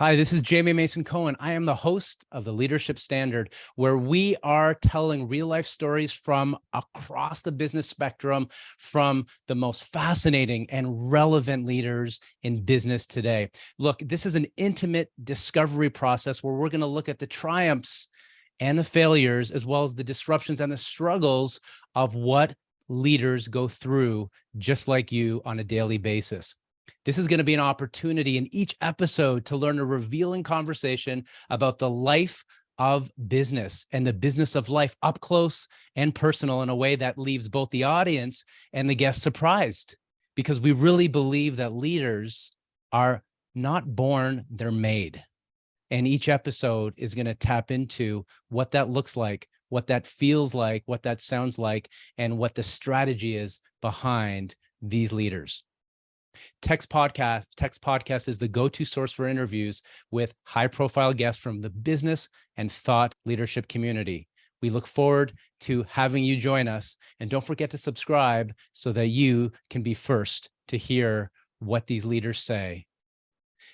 Hi, this is Jamie Mason Cohen. I am the host of the Leadership Standard, where we are telling real life stories from across the business spectrum, from the most fascinating and relevant leaders in business today. Look, this is an intimate discovery process where we're going to look at the triumphs and the failures, as well as the disruptions and the struggles of what leaders go through, just like you, on a daily basis. This is going to be an opportunity in each episode to learn a revealing conversation about the life of business and the business of life up close and personal in a way that leaves both the audience and the guests surprised, because we really believe that leaders are not born, they're made. And each episode is going to tap into what that looks like, what that feels like, what that sounds like, and what the strategy is behind these leaders. TEC's podcast is the go-to source for interviews with high-profile guests from the business and thought leadership community. We look forward to having you join us, and don't forget to subscribe so that you can be first to hear what these leaders say.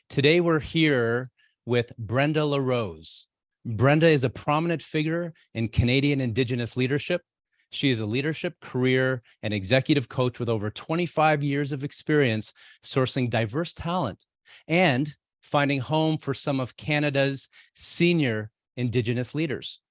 Today, we're here with Brenda LaRose. Brenda is a prominent figure in Canadian Indigenous leadership. She is a leadership, career, and executive coach with over 25 years of experience sourcing diverse talent and finding home for some of Canada's senior Indigenous leaders.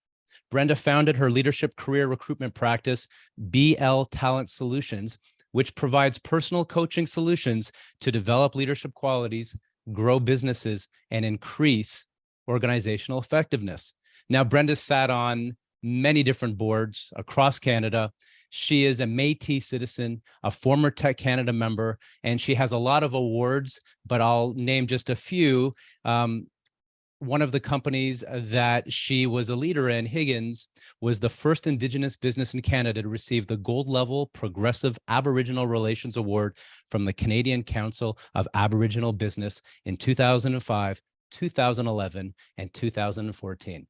Brenda founded her leadership career recruitment practice, BL Talent Solutions, which provides personal coaching solutions to develop leadership qualities, grow businesses, and increase organizational effectiveness. Now, Brenda sat on many different boards across Canada. She is a Métis citizen, a former TEC Canada member, and she has a lot of awards, but I'll name just a few. One of the companies that she was a leader in, Higgins, was the first Indigenous business in Canada to receive the gold level Progressive Aboriginal Relations Award from the Canadian Council of Aboriginal Business in 2005, 2011, and 2014.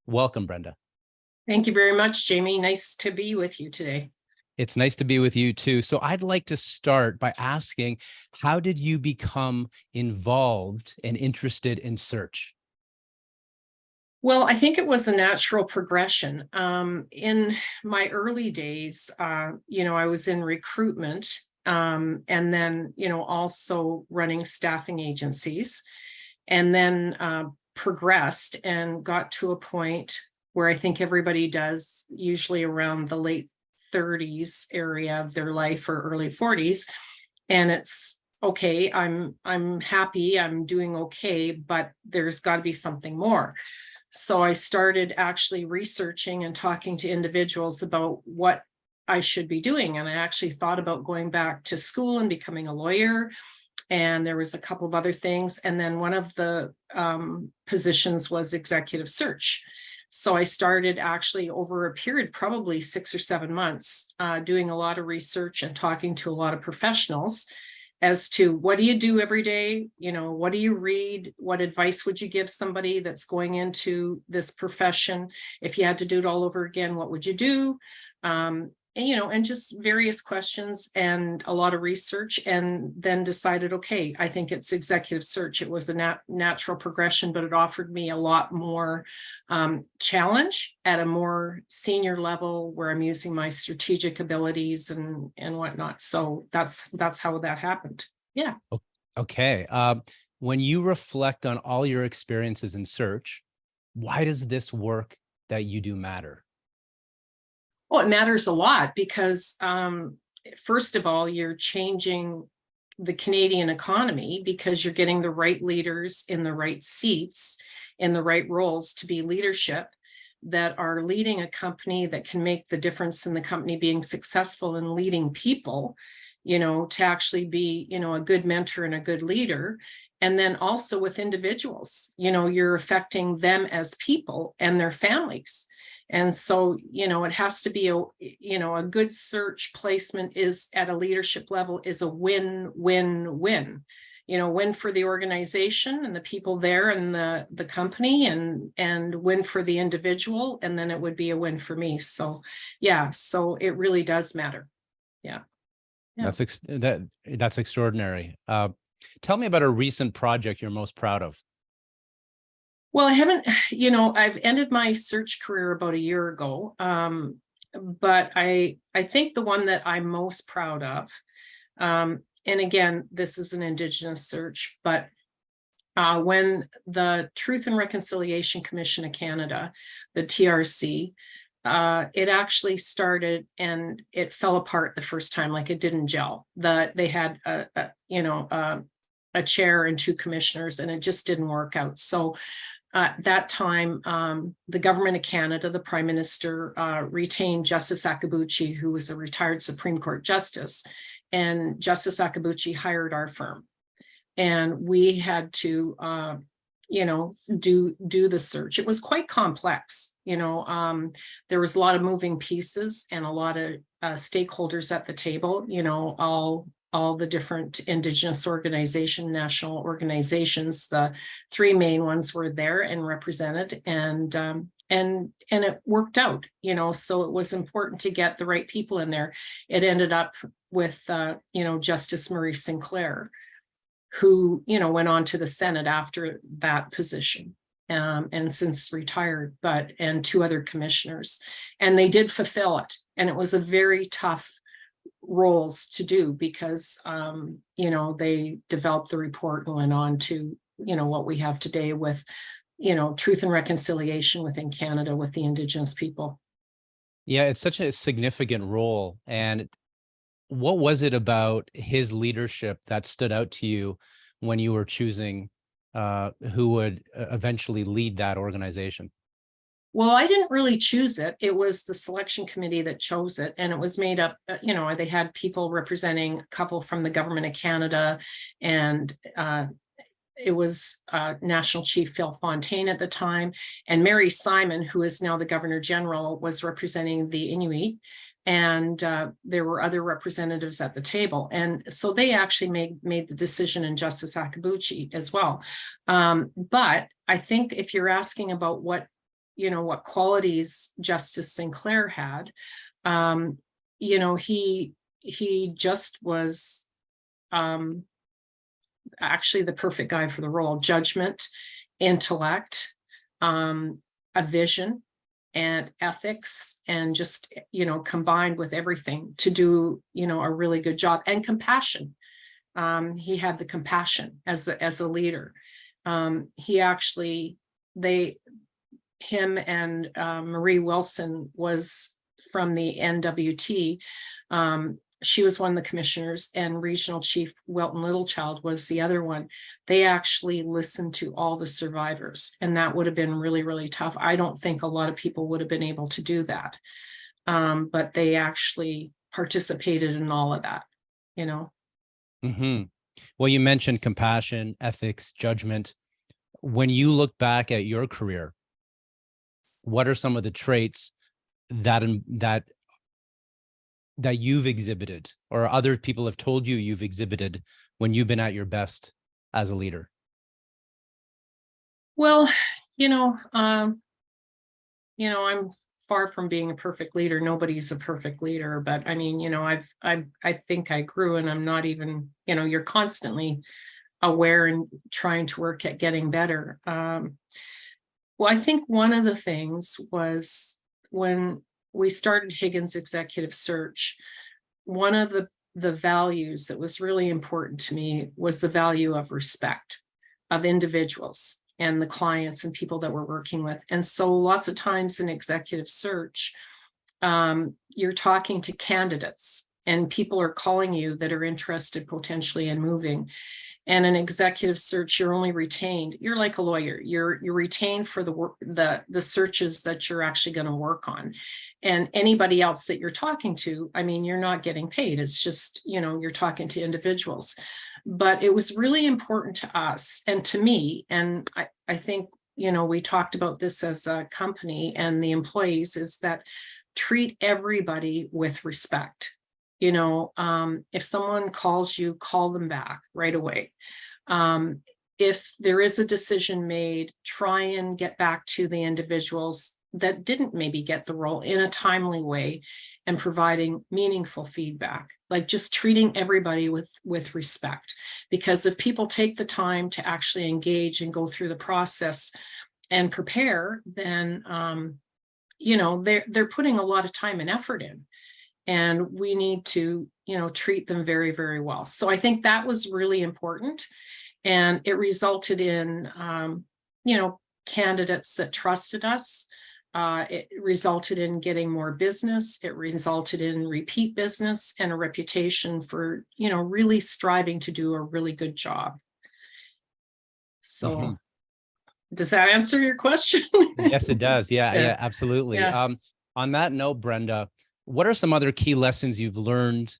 Welcome, Brenda. Thank you very much, Jamie. Nice to be with you today. It's nice to be with you too. So I'd like to start by asking, how did you become involved and interested in search? Well, I think it was a natural progression. In my early days, I was in recruitment, and then, also running staffing agencies, and then progressed and got to a point where I think everybody does, usually around the late 30s area of their life or early 40s. And it's okay, I'm happy, I'm doing okay, but there's got to be something more. So I started actually researching and talking to individuals about what I should be doing. And I actually thought about going back to school and becoming a lawyer. And there was a couple of other things. And then one of the positions was executive search. So I started actually over a period, probably 6 or 7 months, doing a lot of research and talking to a lot of professionals as to what do you do every day? What do you read? What advice would you give somebody that's going into this profession? If you had to do it all over again, what would you do? And just various questions and a lot of research, and then decided, okay, I think it's executive search. It was a natural progression, but it offered me a lot more challenge at a more senior level where I'm using my strategic abilities and whatnot. So that's how that happened. Yeah. Okay. When you reflect on all your experiences in search, why does this work that you do matter? Well, it matters a lot because, first of all, you're changing the Canadian economy because you're getting the right leaders in the right seats, in the right roles to be leadership that are leading a company that can make the difference in the company being successful and leading people, to actually be, a good mentor and a good leader. And then also with individuals, you're affecting them as people and their families. And so, it has to be a good search placement is at a leadership level is a win-win-win, win for the organization and the people there and the company and win for the individual. And then it would be a win for me. So, yeah, so it really does matter. Yeah. That's extraordinary. Tell me about a recent project you're most proud of. Well, I haven't, I've ended my search career about a year ago. But I think the one that I'm most proud of, and again, this is an Indigenous search, but when the Truth and Reconciliation Commission of Canada, the TRC, it actually started and it fell apart the first time, like it didn't gel. They had a chair and two commissioners, and it just didn't work out. So at that time, the government of Canada, the Prime Minister, retained Justice Akabuchi, who was a retired Supreme Court justice, and Justice Akabuchi hired our firm, and we had to, do the search. It was quite complex. There was a lot of moving pieces and a lot of stakeholders at the table. All the different Indigenous national organizations. The three main ones were there and represented, and it worked out. So it was important to get the right people in there. It ended up with Justice Murray Sinclair, who went on to the Senate after that position, and since retired, and two other commissioners, and they did fulfill it. And it was a very tough roles to do because they developed the report and went on to what we have today with truth and reconciliation within Canada with the Indigenous people. Yeah, it's such a significant role. And what was it about his leadership that stood out to you when you were choosing who would eventually lead that organization? Well, I didn't really choose it. It was the selection committee that chose it. And it was made up, they had people representing a couple from the government of Canada. And it was National Chief Phil Fontaine at the time. And Mary Simon, who is now the Governor General, was representing the Inuit. And there were other representatives at the table. And so they actually made the decision, in Justice Akabuchi as well. But I think if you're asking about what qualities Justice Sinclair had, he just was actually the perfect guy for the role. Judgment, intellect, a vision, and ethics, and just, combined with everything to do, a really good job, and compassion. He had the compassion as a leader. Him and Marie Wilson was from the NWT. She was one of the commissioners, and Regional Chief Welton Littlechild was the other one. They actually listened to all the survivors, and that would have been really, really tough. I don't think a lot of people would have been able to do that. But they actually participated in all of that, Mm-hmm. Well, you mentioned compassion, ethics, judgment. When you look back at your career, what are some of the traits that you've exhibited, or other people have told you've exhibited when you've been at your best as a leader? Well, I'm far from being a perfect leader. Nobody's a perfect leader, but I mean, I think I grew, and I'm not even, you're constantly aware and trying to work at getting better. Well, I think one of the things was when we started Higgins Executive Search, one of the values that was really important to me was the value of respect of individuals and the clients and people that we're working with. And so lots of times in executive search, you're talking to candidates, and people are calling you that are interested potentially in moving. And an executive search, you're only retained. You're like a lawyer. You're retained for the work, the searches that you're actually going to work on. And anybody else that you're talking to, I mean, you're not getting paid. It's just, you're talking to individuals. But it was really important to us and to me. And I think, we talked about this as a company and the employees, is that treat everybody with respect. If someone calls you, call them back right away. If there is a decision made, try and get back to the individuals that didn't maybe get the role in a timely way, and providing meaningful feedback, like just treating everybody with respect. Because if people take the time to actually engage and go through the process, and prepare, then, you know, they're putting a lot of time and effort in, and we need to, you know, treat them very, very well. So I think that was really important. And it resulted in, you know, candidates that trusted us. It resulted in getting more business. It resulted in repeat business and a reputation for, you know, really striving to do a really good job. So does that answer your question? Yes, it does. Yeah, Yeah. yeah, absolutely. Yeah. On that note, Brenda, what are some other key lessons you've learned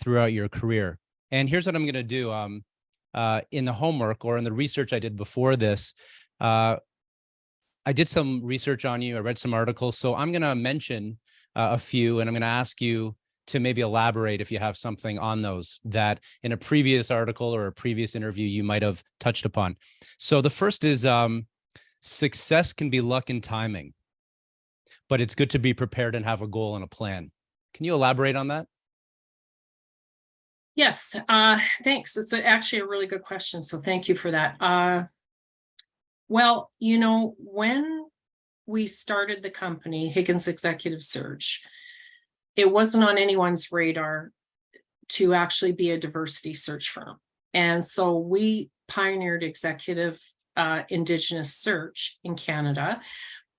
throughout your career? And here's what I'm going to do. In the homework or in the research I did before this, I did some research on you. I read some articles. So I'm going to mention a few, and I'm going to ask you to maybe elaborate if you have something on those that in a previous article or a previous interview you might have touched upon. So the first is success can be luck and timing, but it's good to be prepared and have a goal and a plan. Can you elaborate on that? Yes, thanks. It's actually a really good question. So thank you for that. Well, you know, when we started the company, Higgins Executive Search, it wasn't on anyone's radar to actually be a diversity search firm. And so we pioneered executive Indigenous search in Canada.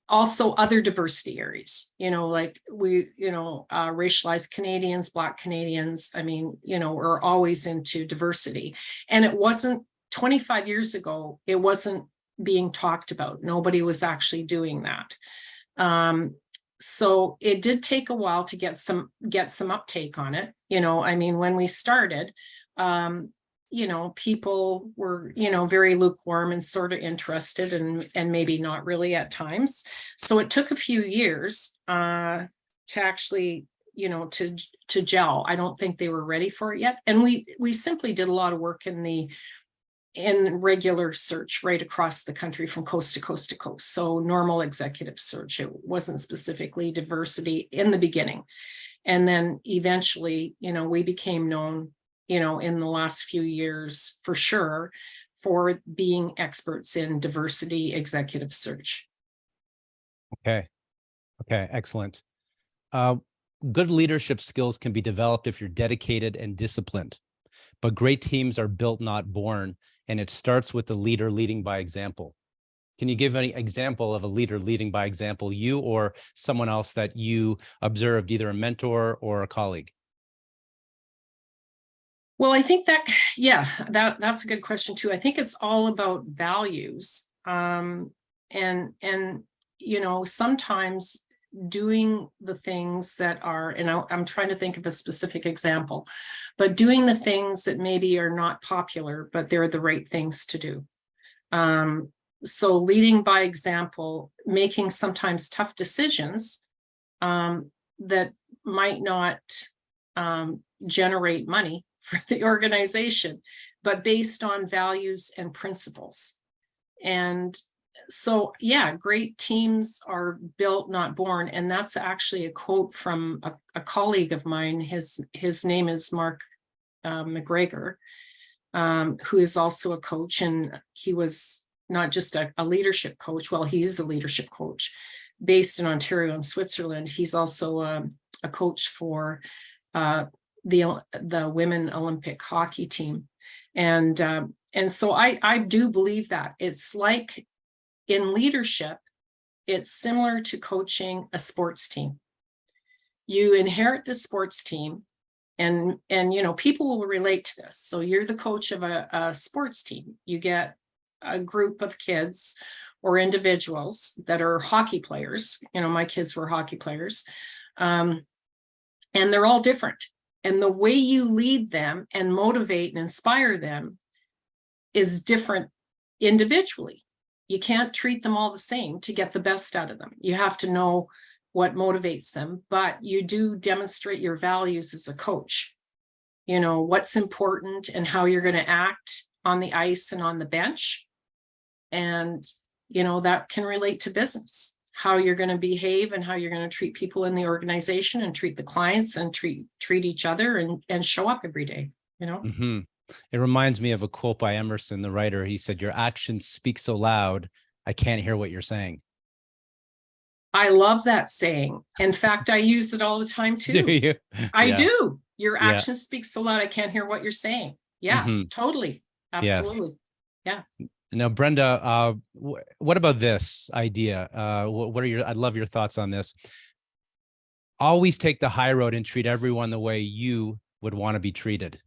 Also other diversity areas, you know, like we, you know, racialized Canadians, Black Canadians. I mean, you know, we're always into diversity. And it wasn't 25 years ago, it wasn't being talked about. Nobody was actually doing that. So it did take a while to get some uptake on it. You know, I mean, when we started, you know, people were, you know, very lukewarm and sort of interested and maybe not really at times. So it took a few years to actually, you know, to gel. I don't think they were ready for it yet. And we simply did a lot of work in regular search right across the country from coast to coast to coast. So normal executive search. It wasn't specifically diversity in the beginning. And then eventually, you know, we became known, you know, in the last few years for sure for being experts in diversity executive search. Okay. Okay. Excellent. Good leadership skills can be developed if you're dedicated and disciplined, but great teams are built, not born. And it starts with the leader leading by example. Can you give any example of a leader leading by example, you or someone else that you observed, either a mentor or a colleague? Well, I think that, yeah, that's a good question too. I think it's all about values. And, you know, sometimes doing the things that are, and I'm trying to think of a specific example, but doing the things that maybe are not popular, but they're the right things to do. So leading by example, making sometimes tough decisions that might not generate money for the organization, but based on values and principles. And so, yeah, great teams are built, not born. And that's actually a quote from a colleague of mine. His name is Mark McGregor, who is also a coach. And he was not just a leadership coach. Well, he is a leadership coach based in Ontario and Switzerland. He's also a coach for the women Olympic hockey team. And so I do believe that it's like in leadership, it's similar to coaching a sports team. You inherit the sports team and you know, people will relate to this. So you're the coach of a sports team. You get a group of kids or individuals that are hockey players. You know, my kids were hockey players. And they're all different. And the way you lead them and motivate and inspire them is different individually. You can't treat them all the same to get the best out of them. You have to know what motivates them, but you do demonstrate your values as a coach. You know, what's important and how you're going to act on the ice and on the bench. And, you know, that can relate to business, how you're going to behave and how you're going to treat people in the organization and treat the clients and treat each other and show up every day, you know? It reminds me of a quote by Emerson, the writer. He said, "Your actions speak so loud I can't hear what you're saying. I love that saying. In fact, I use it all the time Do too. you? I Yeah. do. Your Yeah. action speaks so loud, I can't hear what you're saying. Yeah, Hmm. totally. Yes. Absolutely. Yeah. Now, Brenda, what about this idea? What are your, I'd love your thoughts on this. Always take the high road and treat everyone the way you would want to be treated.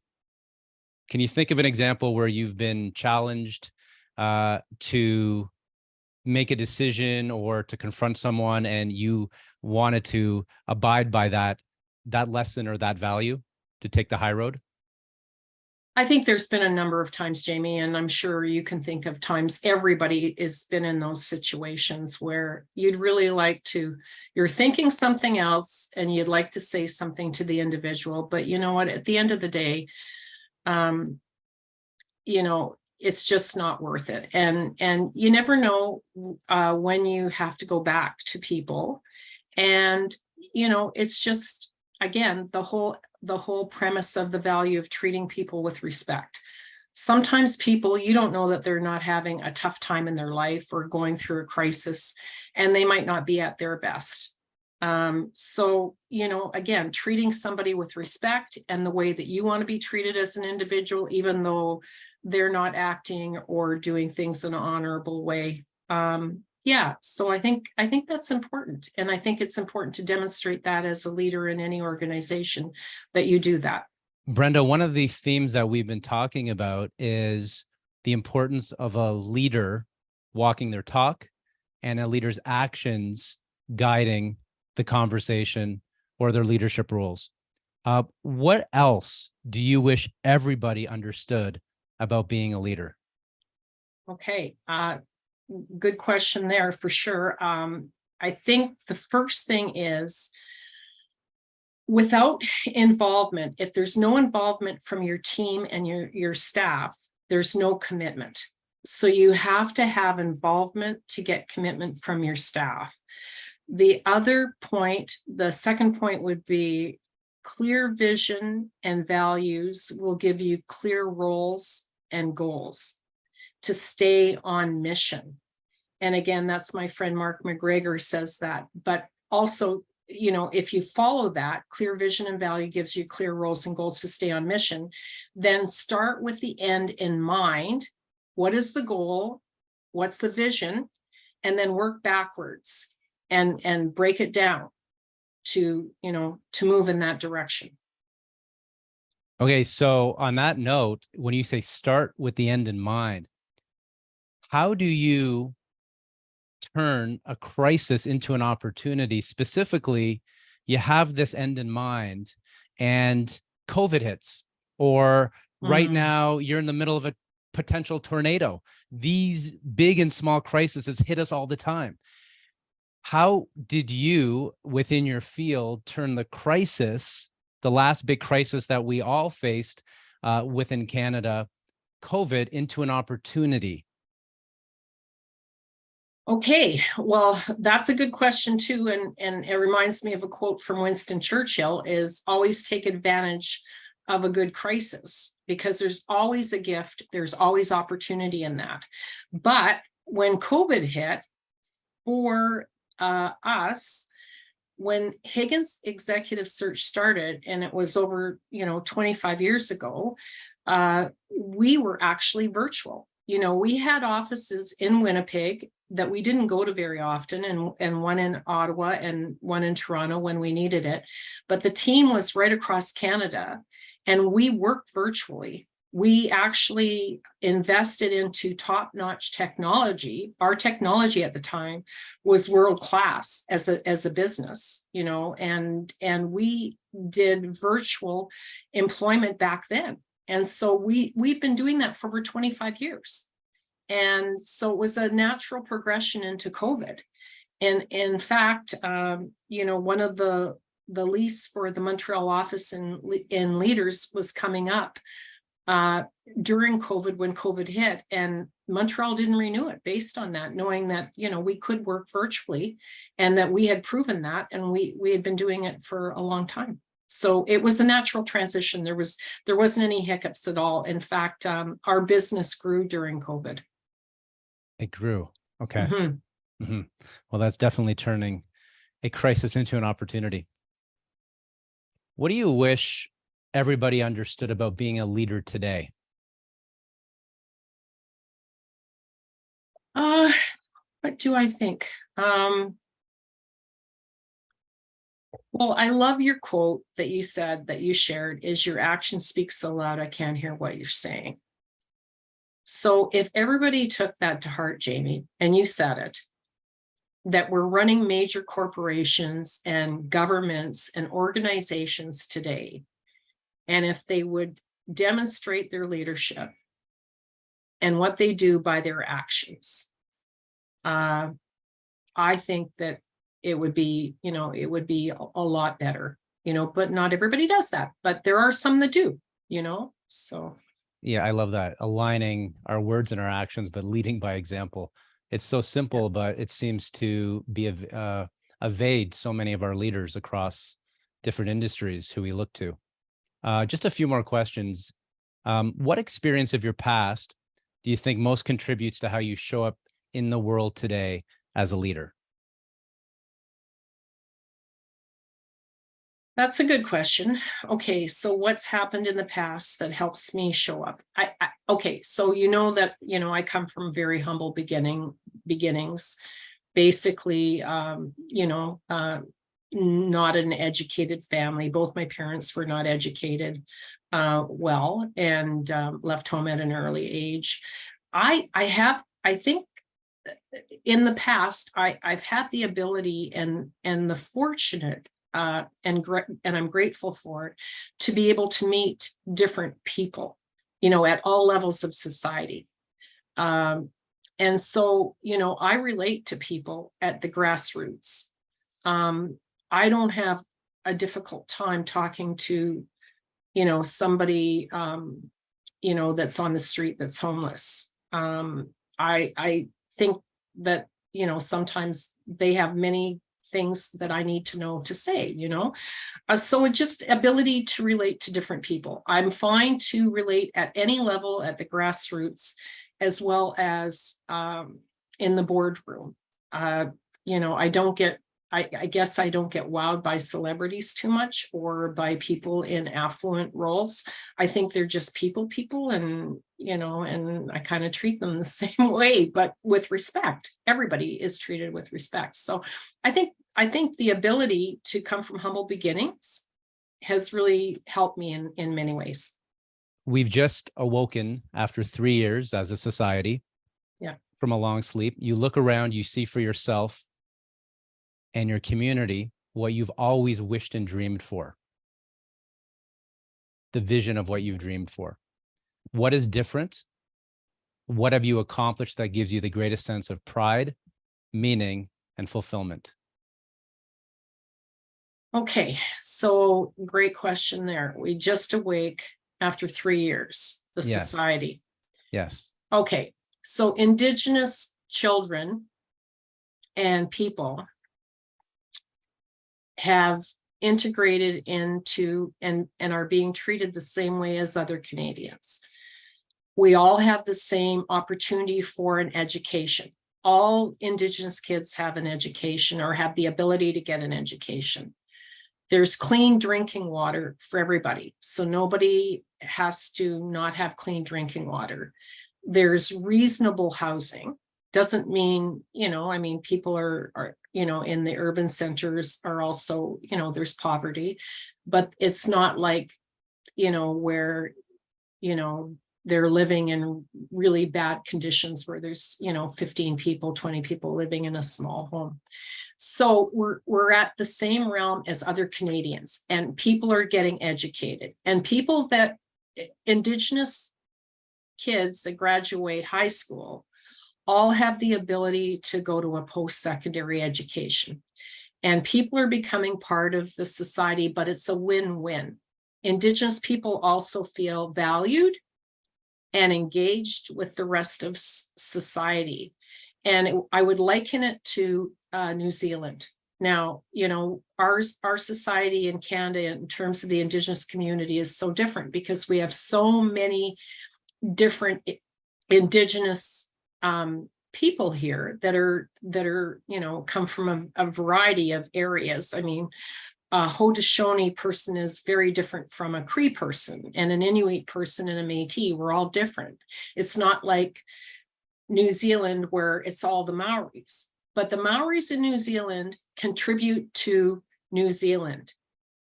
Can you think of an example where you've been challenged to make a decision or to confront someone and you wanted to abide by that lesson or that value, to take the high road? I think there's been a number of times, Jamie, and I'm sure you can think of times everybody has been in those situations where you'd really like to, you're thinking something else and you'd like to say something to the individual, but you know what, at the end of the day, it's just not worth it. And you never know when you have to go back to people. And, it's just, again, the whole premise of the value of treating people with respect. Sometimes people, you don't know that they're not having a tough time in their life or going through a crisis, and they might not be at their best. So, again, treating somebody with respect and the way that you want to be treated as an individual, even though they're not acting or doing things in an honorable way. So I think that's important. And I think it's important to demonstrate that as a leader in any organization, that you do that. Brenda, one of the themes that we've been talking about is the importance of a leader walking their talk and a leader's actions guiding the conversation or their leadership roles. What else do you wish everybody understood about being a leader? Okay. Good question there for sure. I think the first thing is, without involvement, if there's no involvement from your team and your staff, there's no commitment. So you have to have involvement to get commitment from your staff. The second point would be clear vision and values will give you clear roles and goals to stay on mission. And again, that's my friend Mark McGregor says that, but also, if you follow that, clear vision and value gives you clear roles and goals to stay on mission, then start with the end in mind. What is the goal? What's the vision? And then work backwards and break it down to move in that direction. Okay, so on that note, when you say start with the end in mind, how do you turn a crisis into an opportunity? Specifically, you have this end in mind and COVID hits, or right now you're in the middle of a potential tornado. These big and small crises hit us all the time. How did you, within your field, turn the crisis, the last big crisis that we all faced within Canada, COVID, into an opportunity? Okay, well, that's a good question too. And it reminds me of a quote from Winston Churchill, is always take advantage of a good crisis, because there's always a gift, there's always opportunity in that. But when COVID hit, for us, when Higgins executive search started, and it was over 25 years ago, we were actually virtual. We had offices in Winnipeg that we didn't go to very often, and one in Ottawa and one in Toronto when we needed it. But the team was right across Canada, and we worked virtually. We actually invested into top-notch technology. Our technology at the time was world-class as a business, and we did virtual employment back then. And so we've been doing that for over 25 years. And so it was a natural progression into COVID. And in fact, one of the lease for the Montreal office in leaders was coming up during COVID, when COVID hit, and Montreal didn't renew it based on that, knowing that, we could work virtually and that we had proven that, and we had been doing it for a long time. So it was a natural transition. There wasn't any hiccups at all. In fact, our business grew during COVID. It grew. Okay. Mhm. Well, that's definitely turning a crisis into an opportunity. What do you wish everybody understood about being a leader today? What do I think? Well, I love your quote that you said, that you shared, is your action speaks so loud, I can't hear what you're saying. So if everybody took that to heart, Jamie, and you said it, that we're running major corporations and governments and organizations today, and if they would demonstrate their leadership and what they do by their actions, I think that it would be, it would be a lot better, but not everybody does that. But there are some that do, so. Yeah, I love that. Aligning our words and our actions, but leading by example. It's so simple, but it seems to be evade so many of our leaders across different industries who we look to. Just a few more questions. What experience of your past do you think most contributes to how you show up in the world today as a leader? That's a good question. Okay, so what's happened in the past that helps me show up? Okay, so that I come from very humble beginnings. Basically, not an educated family. Both my parents were not educated well, and left home at an early age. I think in the past, I've had the ability and the fortunate, and I'm grateful for it, to be able to meet different people, at all levels of society. And so, I relate to people at the grassroots. I don't have a difficult time talking to, somebody, that's on the street that's homeless. I think that, sometimes they have many things that I need to know to say, so it just ability to relate to different people. I'm fine to relate at any level at the grassroots, as well as in the boardroom. I guess I don't get wowed by celebrities too much, or by people in affluent roles. I think they're just people, and and I kind of treat them the same way, but with respect. Everybody is treated with respect. So I think the ability to come from humble beginnings has really helped me in many ways. We've just awoken after 3 years as a society. Yeah. From a long sleep. You look around, you see for yourself and your community what you've always wished and dreamed for. The vision of what you've dreamed for. What is different? What have you accomplished that gives you the greatest sense of pride, meaning, and fulfillment? Okay, so great question there. We just awake after 3 years, the Yes. society. Yes. Okay, so Indigenous children and people have integrated into and are being treated the same way as other Canadians. We all have the same opportunity for an education. All Indigenous kids have an education, or have the ability to get an education. There's clean drinking water for everybody, so nobody has to not have clean drinking water. There's reasonable housing. Doesn't mean, people are in the urban centers are also, there's poverty, but it's not like, where, they're living in really bad conditions where there's, 15 people, 20 people living in a small home. So we're at the same realm as other Canadians, and people are getting educated, and people that Indigenous kids that graduate high school all have the ability to go to a post-secondary education, and people are becoming part of the society, but it's a win-win. Indigenous people also feel valued and engaged with the rest of society. And I would liken it to New Zealand. Now, our society in Canada, in terms of the Indigenous community, is so different because we have so many different Indigenous people here that are, come from a variety of areas. I mean, a Haudenosaunee person is very different from a Cree person, and an Inuit person and a Métis. We're all different. It's not like New Zealand where it's all the Maoris, but the Maoris in New Zealand contribute to New Zealand.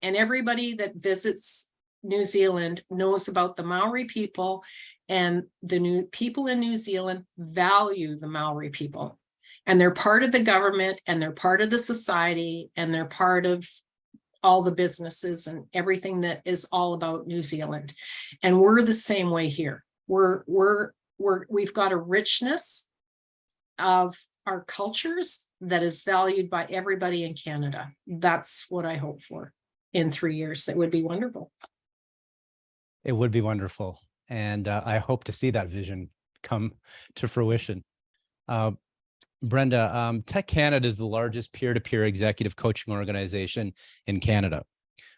And everybody that visits New Zealand knows about the Maori people, and the new people in New Zealand value the Maori people. And they're part of the government, and they're part of the society, and they're part of all the businesses and everything that is all about New Zealand. And we're the same way here. We've got a richness of our cultures that is valued by everybody in Canada. That's what I hope for in 3 years. It would be wonderful. It would be wonderful. And I hope to see that vision come to fruition. Brenda, TEC Canada is the largest peer-to-peer executive coaching organization in Canada.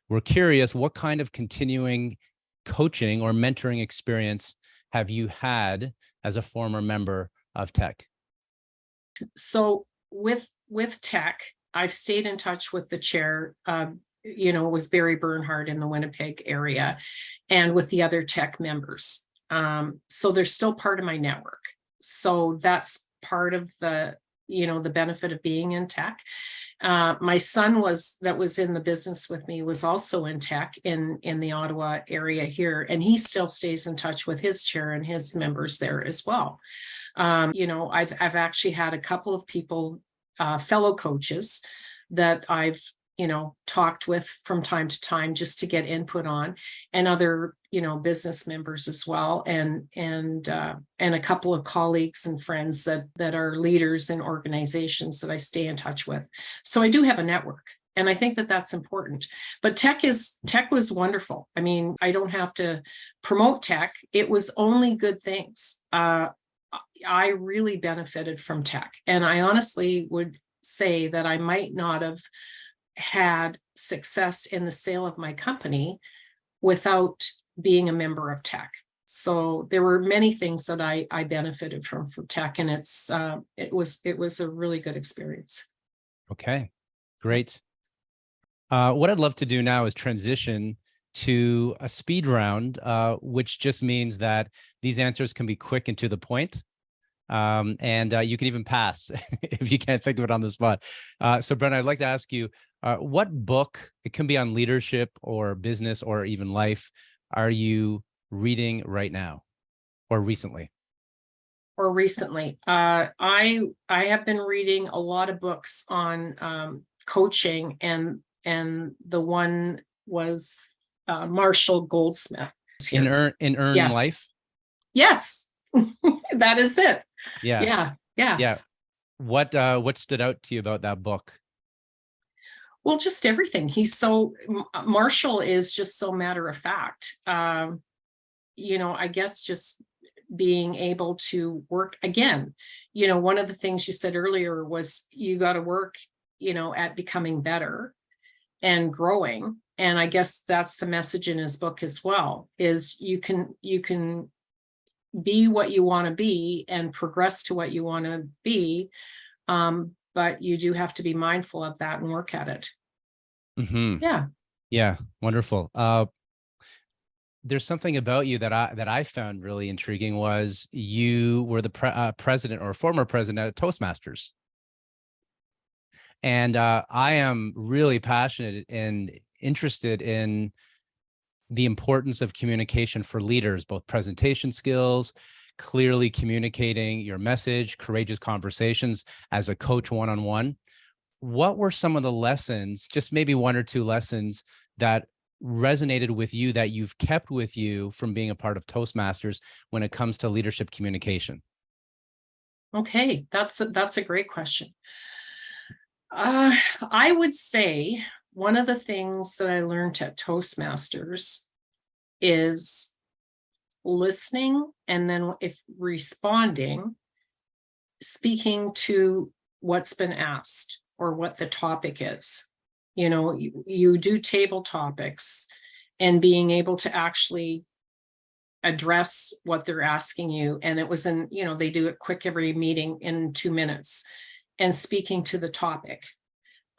We're curious, what kind of continuing coaching or mentoring experience have you had as a former member of TEC? So with TEC, I've stayed in touch with the chair. It was Barry Bernhardt in the Winnipeg area, and with the other TEC members. So they're still part of my network. So that's part of the benefit of being in TEC. My son that was in the business with me was also in TEC in the Ottawa area here, and he still stays in touch with his chair and his members there as well. I've actually had a couple of people, fellow coaches that I've talked with from time to time just to get input on, and other business members as well, and a couple of colleagues and friends that are leaders in organizations that I stay in touch with. So I do have a network, and I think that that's important. But TEC was wonderful. I mean, I don't have to promote TEC. It was only good things. I really benefited from TEC, and I honestly would say that I might not have had success in the sale of my company without being a member of TEC. So there were many things that I benefited from TEC, and it was a really good experience. Okay, great. What I'd love to do now is transition to a speed round, which just means that these answers can be quick and to the point. And you can even pass if you can't think of it on the spot. So Brenda, I'd like to ask you, what book, it can be on leadership or business or even life, are you reading right now or recently? I have been reading a lot of books on coaching, and the one was Marshall Goldsmith. In Earn Life? Yes. That is it. Yeah. What stood out to you about that book? Well, just everything. Marshall is just so matter of fact. I guess just being able to work again. One of the things you said earlier was you got to work, at becoming better and growing. And I guess that's the message in his book as well, is you can be what you want to be and progress to what you want to be. But you do have to be mindful of that and work at it. Mm-hmm. Yeah. Wonderful. There's something about you that I found really intriguing, was you were the president or former president at Toastmasters. And I am really passionate and interested in the importance of communication for leaders, both presentation skills, clearly communicating your message, courageous conversations as a coach one-on-one. What were some of the lessons, just maybe one or two lessons, that resonated with you that you've kept with you from being a part of Toastmasters when it comes to leadership communication? Okay, that's a great question. I would say one of the things that I learned at Toastmasters is listening, and then if responding, speaking to what's been asked or what the topic is. You do table topics, and being able to actually address what they're asking you. And it was they do it quick every meeting in 2 minutes, and speaking to the topic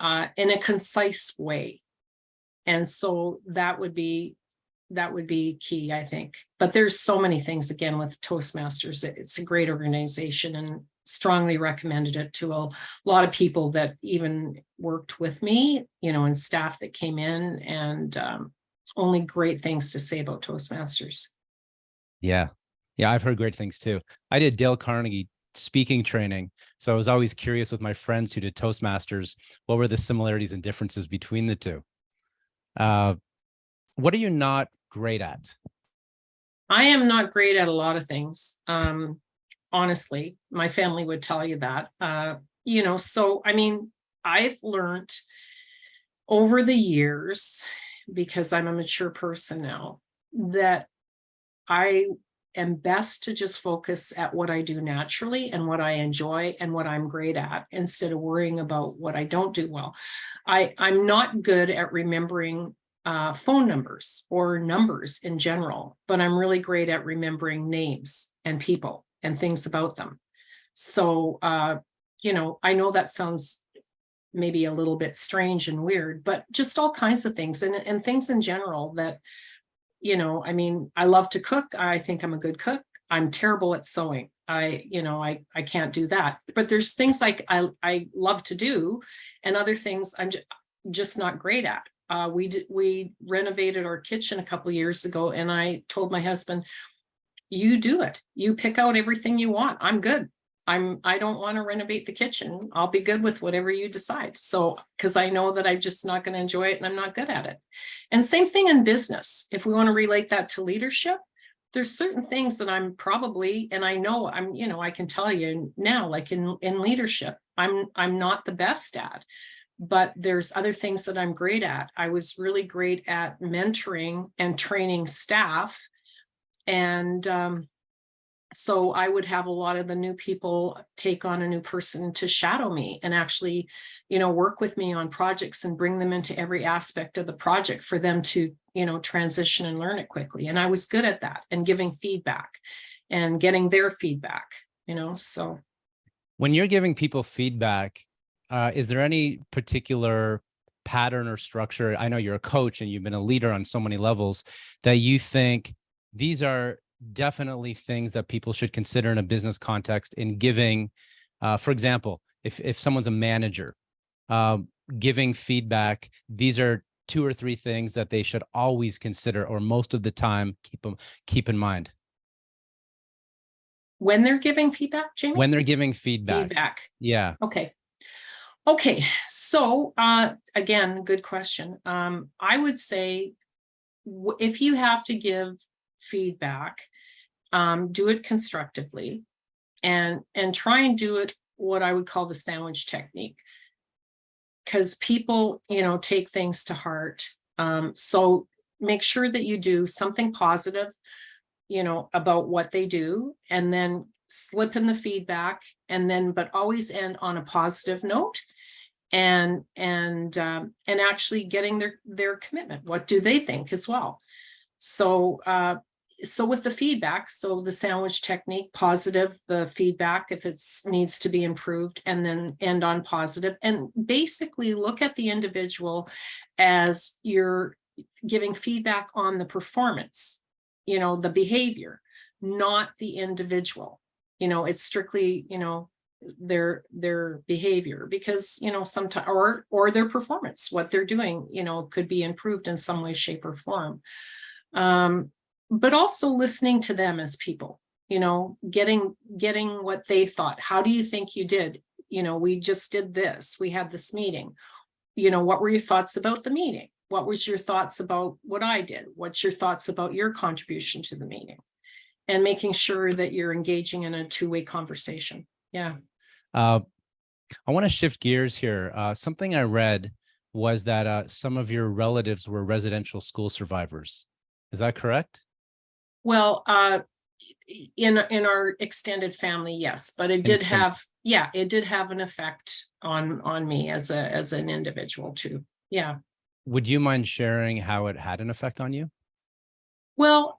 in a concise way. And so that would be key, I think. But there's so many things, again, with Toastmasters. It's a great organization, and strongly recommended it to a lot of people that even worked with me, and staff that came in, and only great things to say about Toastmasters. Yeah. Yeah, I've heard great things too. I did Dale Carnegie speaking training. So I was always curious with my friends who did Toastmasters, what were the similarities and differences between the two? What are you not great at? I am not great at a lot of things. Honestly, my family would tell you that. So I mean, I've learned over the years, because I'm a mature person now, that I am best to just focus at what I do naturally and what I enjoy and what I'm great at, instead of worrying about what I don't do well. I'm not good at remembering phone numbers or numbers in general, but I'm really great at remembering names and people and things about them. So, I know that sounds maybe a little bit strange and weird, but just all kinds of things, and things in general that, I mean, I love to cook. I think I'm a good cook. I'm terrible at sewing. I can't do that. But there's things like I love to do, and other things I'm just not great at. We renovated our kitchen a couple of years ago, and I told my husband, "You do it. You pick out everything you want. I'm good. I don't want to renovate the kitchen. I'll be good with whatever you decide." So, because I know that I'm just not going to enjoy it, and I'm not good at it. And same thing in business. If we want to relate that to leadership, there's certain things that I'm probably, and I know I can tell you now, like in leadership, I'm not the best at, but there's other things that I'm great at. I was really great at mentoring and training staff. And so I would have a lot of the new people take on a new person to shadow me and actually, work with me on projects and bring them into every aspect of the project for them to, transition and learn it quickly. And I was good at that, and giving feedback and getting their feedback, so. When you're giving people feedback, is there any particular pattern or structure? I know you're a coach and you've been a leader on so many levels, that you think these are definitely things that people should consider in a business context in giving. For example, if someone's a manager, giving feedback, these are 2 or 3 things that they should always consider, or most of the time keep in mind when they're giving feedback, Jamie? When they're giving feedback. Yeah. Okay. So again, good question. I would say if you have to give feedback, do it constructively, and try and do it what I would call the sandwich technique, because people, take things to heart. So make sure that you do something positive, about what they do, and then slip in the feedback, and then, but always end on a positive note, and actually getting their commitment. What do they think as well? So, so with the feedback, so the sandwich technique, positive, the feedback, if it needs to be improved, and then end on positive, and basically look at the individual as you're giving feedback on the performance, the behavior, not the individual. It's strictly, their behavior, because, sometimes, or their performance, what they're doing, could be improved in some way, shape, or form. But also listening to them as people, getting what they thought. How do you think you did? We just did this. We had this meeting. What were your thoughts about the meeting? What was your thoughts about what I did? What's your thoughts about your contribution to the meeting? And making sure that you're engaging in a two-way conversation. Yeah. I want to shift gears here. Something I read was that some of your relatives were residential school survivors. Is that correct? Well, in our extended family, yes, but it did have an effect on me as an individual too. Yeah. Would you mind sharing how it had an effect on you? Well,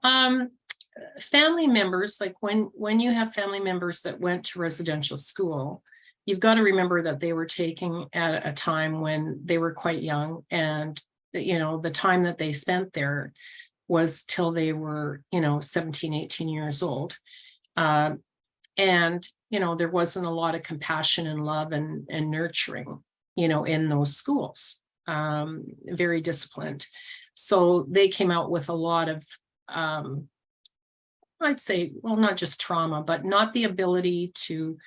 family members, like when you have family members that went to residential school, you've got to remember that they were taking at a time when they were quite young, and the time that they spent there was till they were 17, 18 years old. And there wasn't a lot of compassion and love and nurturing in those schools. Very disciplined. So they came out with a lot of I'd say, well, not just trauma, but not the ability to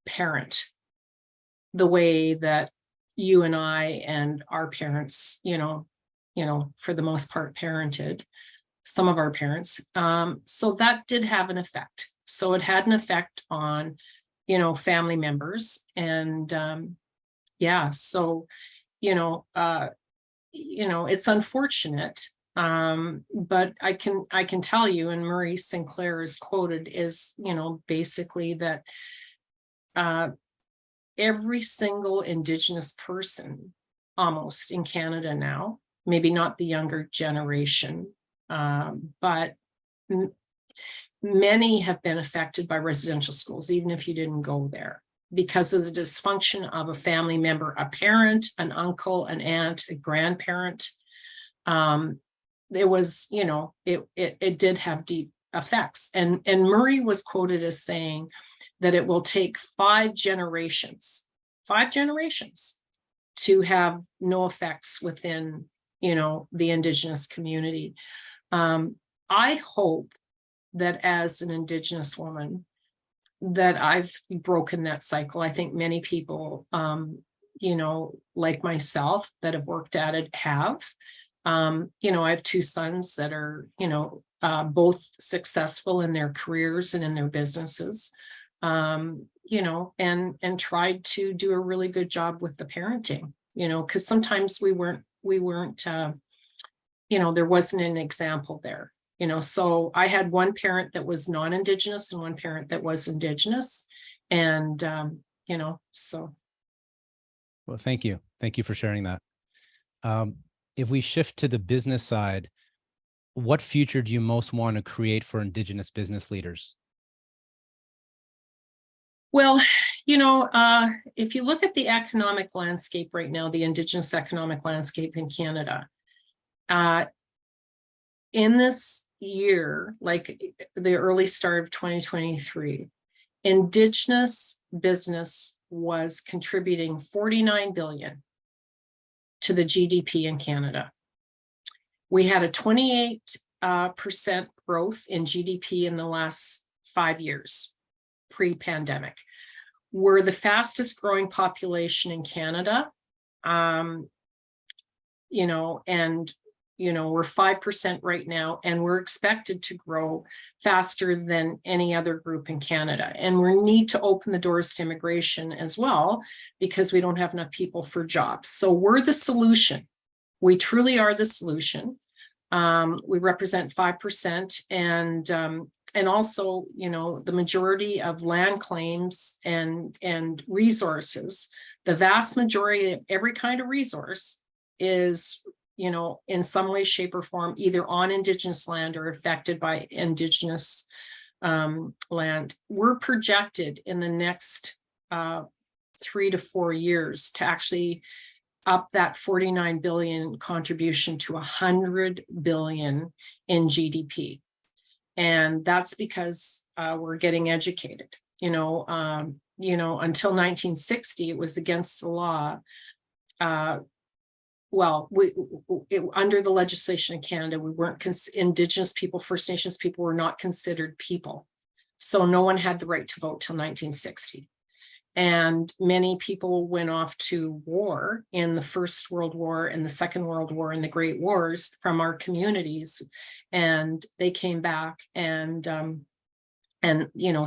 parent the way that you and I and our parents, for the most part, parented some of our parents. So that did have an effect. So it had an effect on, family members. And so, it's unfortunate. But I can tell you, and Marie Sinclair is quoted is, basically that every single Indigenous person almost in Canada now, maybe not the younger generation, but many have been affected by residential schools, even if you didn't go there, because of the dysfunction of a family member, a parent, an uncle, an aunt, a grandparent. It was, it did have deep effects. And Murray was quoted as saying that it will take 5 generations to have no effects within, the Indigenous community. I hope that as an Indigenous woman, that I've broken that cycle. I think many people, like myself that have worked at it have. I have 2 sons that are, both successful in their careers and in their businesses, and tried to do a really good job with the parenting, because sometimes we weren't, there wasn't an example there, so I had one parent that was non-Indigenous and one parent that was Indigenous. And, so. Well, thank you. Thank you for sharing that. If we shift to the business side, what future do you most want to create for Indigenous business leaders? Well, if you look at the economic landscape right now, the Indigenous economic landscape in Canada, in this year, like the early start of 2023, Indigenous business was contributing 49 billion to the GDP in Canada. We had a 28% growth in GDP in the last 5 years, pre-pandemic. We're the fastest growing population in Canada, and we're 5% right now, and we're expected to grow faster than any other group in Canada. And we need to open the doors to immigration as well, because we don't have enough people for jobs. So we're the solution. We truly are the solution. We represent 5%, and also, the majority of land claims and resources, the vast majority of every kind of resource is, in some way, shape, or form, either on Indigenous land or affected by Indigenous land. We're projected in the next 3 to 4 years to actually up that 49 billion contribution to 100 billion in GDP. And that's because we're getting educated. Until 1960, it was against the law. Under the legislation in Canada, we weren't Indigenous people, First Nations people were not considered people. So no one had the right to vote till 1960. And many people went off to war in the First World War and the Second World War and the Great Wars from our communities. And they came back and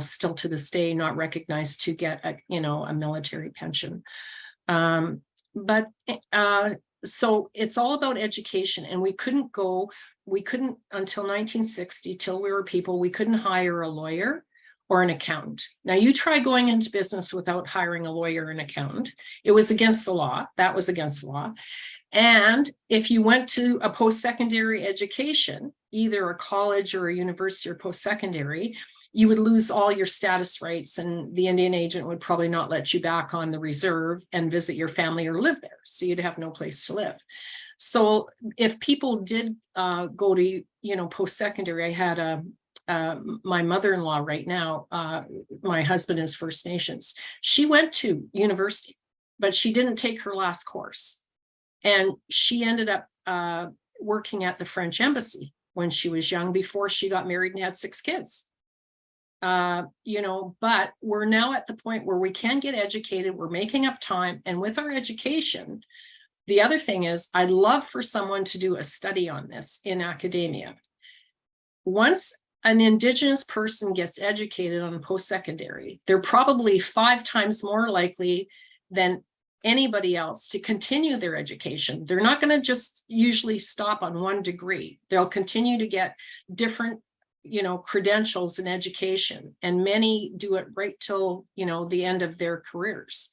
still to this day, not recognized to get a military pension. So it's all about education, and we couldn't until 1960, till we were people, we couldn't hire a lawyer or an accountant. Now, you try going into business without hiring a lawyer or an accountant. It was against the law. That was against the law. And if you went to a post-secondary education, either a college or a university or post-secondary, you would lose all your status rights, and the Indian agent would probably not let you back on the reserve and visit your family or live there. So you'd have no place to live. So if people did go to, post-secondary, I had my mother-in-law right now, my husband is First Nations. She went to university, but she didn't take her last course. And she ended up working at the French embassy when she was young, before she got married and had 6 kids. But we're now at the point where we can get educated. We're making up time. And with our education, the other thing is, I'd love for someone to do a study on this in academia. Once an Indigenous person gets educated on post-secondary, they're probably 5 times more likely than anybody else to continue their education. They're not going to just usually stop on one degree. They'll continue to get different, credentials in education, and many do it right till, the end of their careers.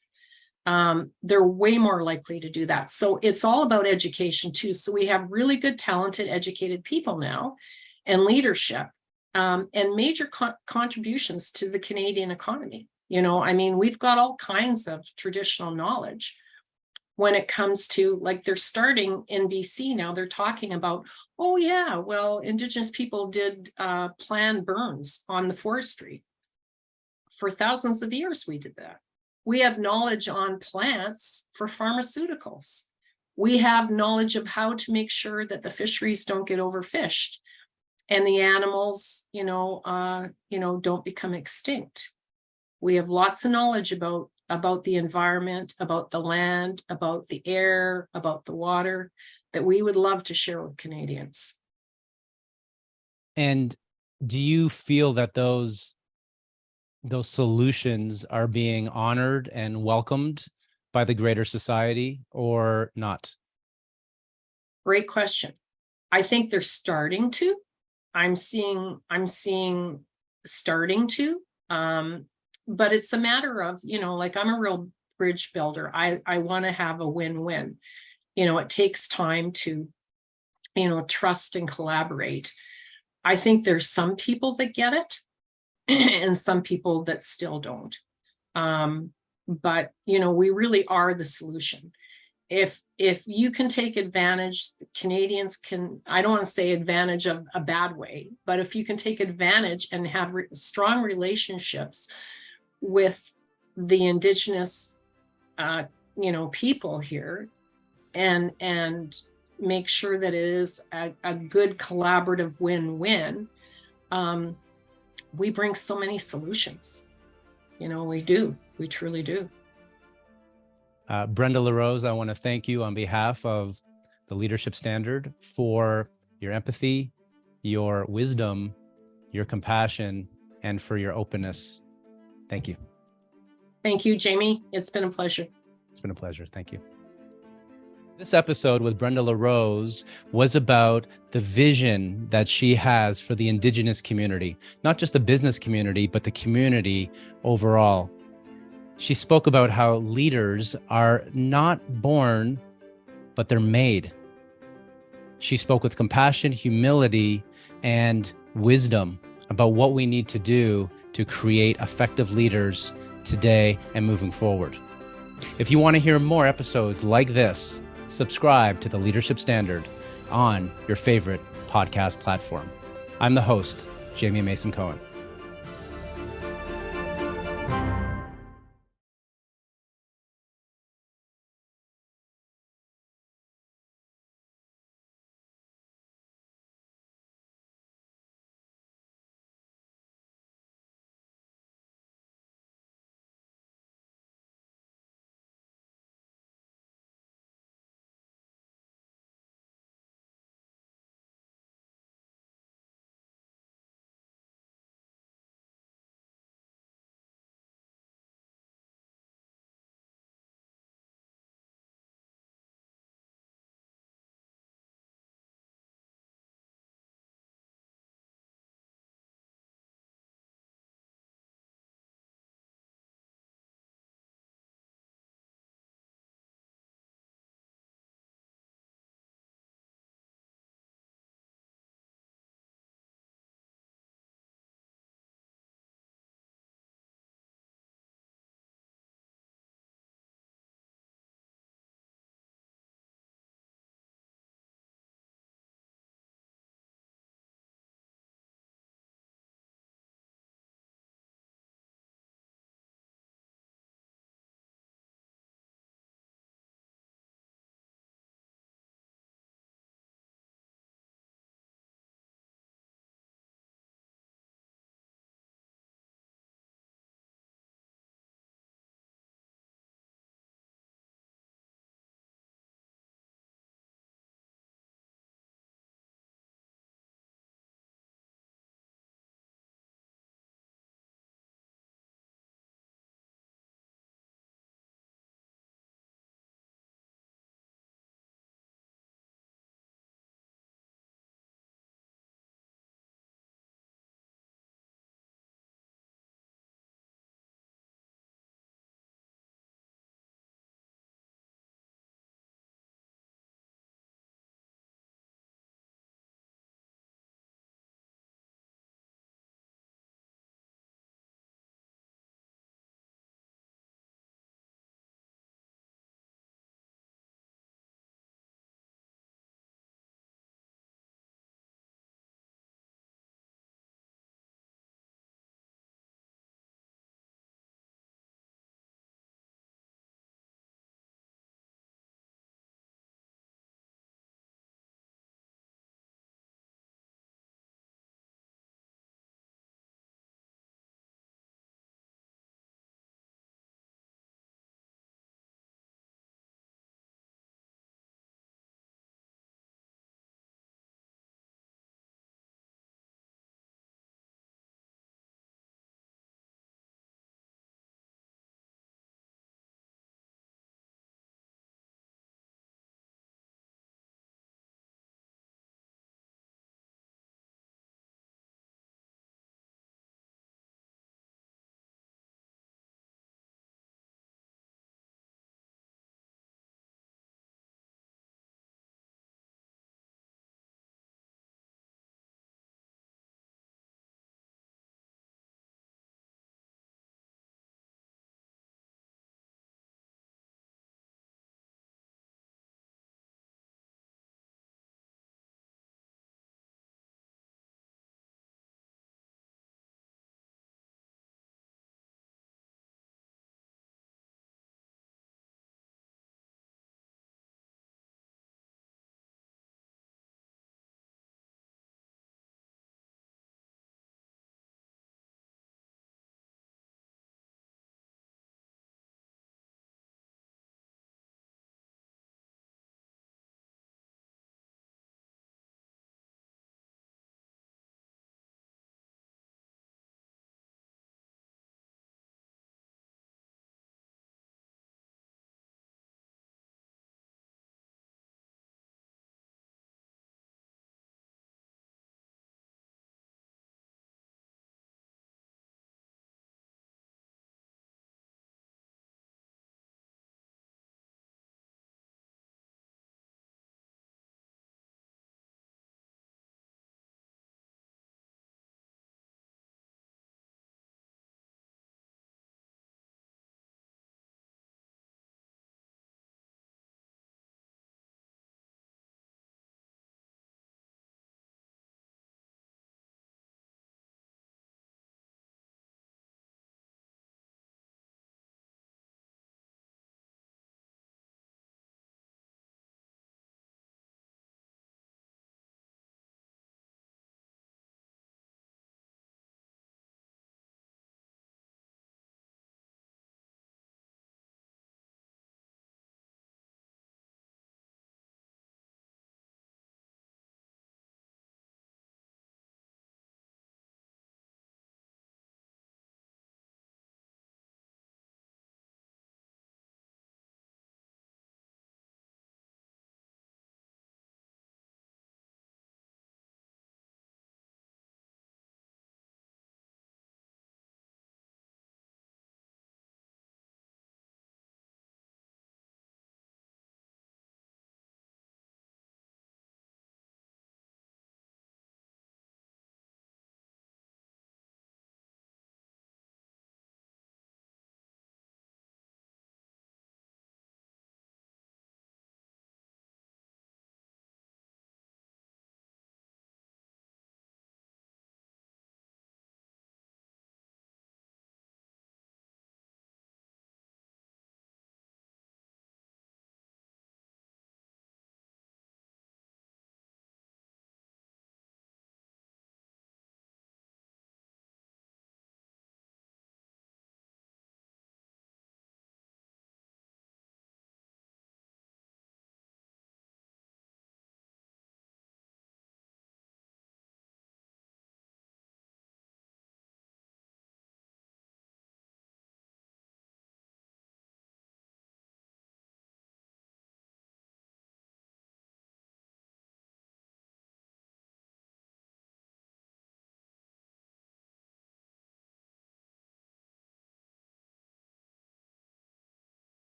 They're way more likely to do that. So it's all about education too. So we have really good, talented, educated people now, and leadership, and major contributions to the Canadian economy. We've got all kinds of traditional knowledge when it comes to, like, they're starting in BC now, they're talking about, oh yeah, well, Indigenous people did plan burns on the forestry. For thousands of years, we did that. We have knowledge on plants for pharmaceuticals. We have knowledge of how to make sure that the fisheries don't get overfished and the animals, don't become extinct. We have lots of knowledge about the environment, about the land, about the air, about the water, that we would love to share with Canadians. And do you feel that those solutions are being honored and welcomed by the greater society, or not? Great question. I think they're starting to. I'm seeing starting to. But it's a matter of, I'm a real bridge builder. I want to have a win-win. It takes time to, trust and collaborate. I think there's some people that get it and some people that still don't. But, we really are the solution. If you can take advantage, Canadians can, I don't want to say advantage of a bad way, but if you can take advantage and have strong relationships with the Indigenous, people here, and make sure that it is a good collaborative win-win, we bring so many solutions. We truly do. Brenda LaRose, I want to thank you on behalf of the Leadership Standard for your empathy, your wisdom, your compassion, and for your openness. Thank you. Thank you, Jamie. It's been a pleasure. It's been a pleasure. Thank you. This episode with Brenda LaRose was about the vision that she has for the Indigenous community, not just the business community, but the community overall. She spoke about how leaders are not born, but they're made. She spoke with compassion, humility, and wisdom about what we need to do to create effective leaders today and moving forward. If you want to hear more episodes like this, subscribe to the Leadership Standard on your favorite podcast platform. I'm the host, Jamie Mason Cohen.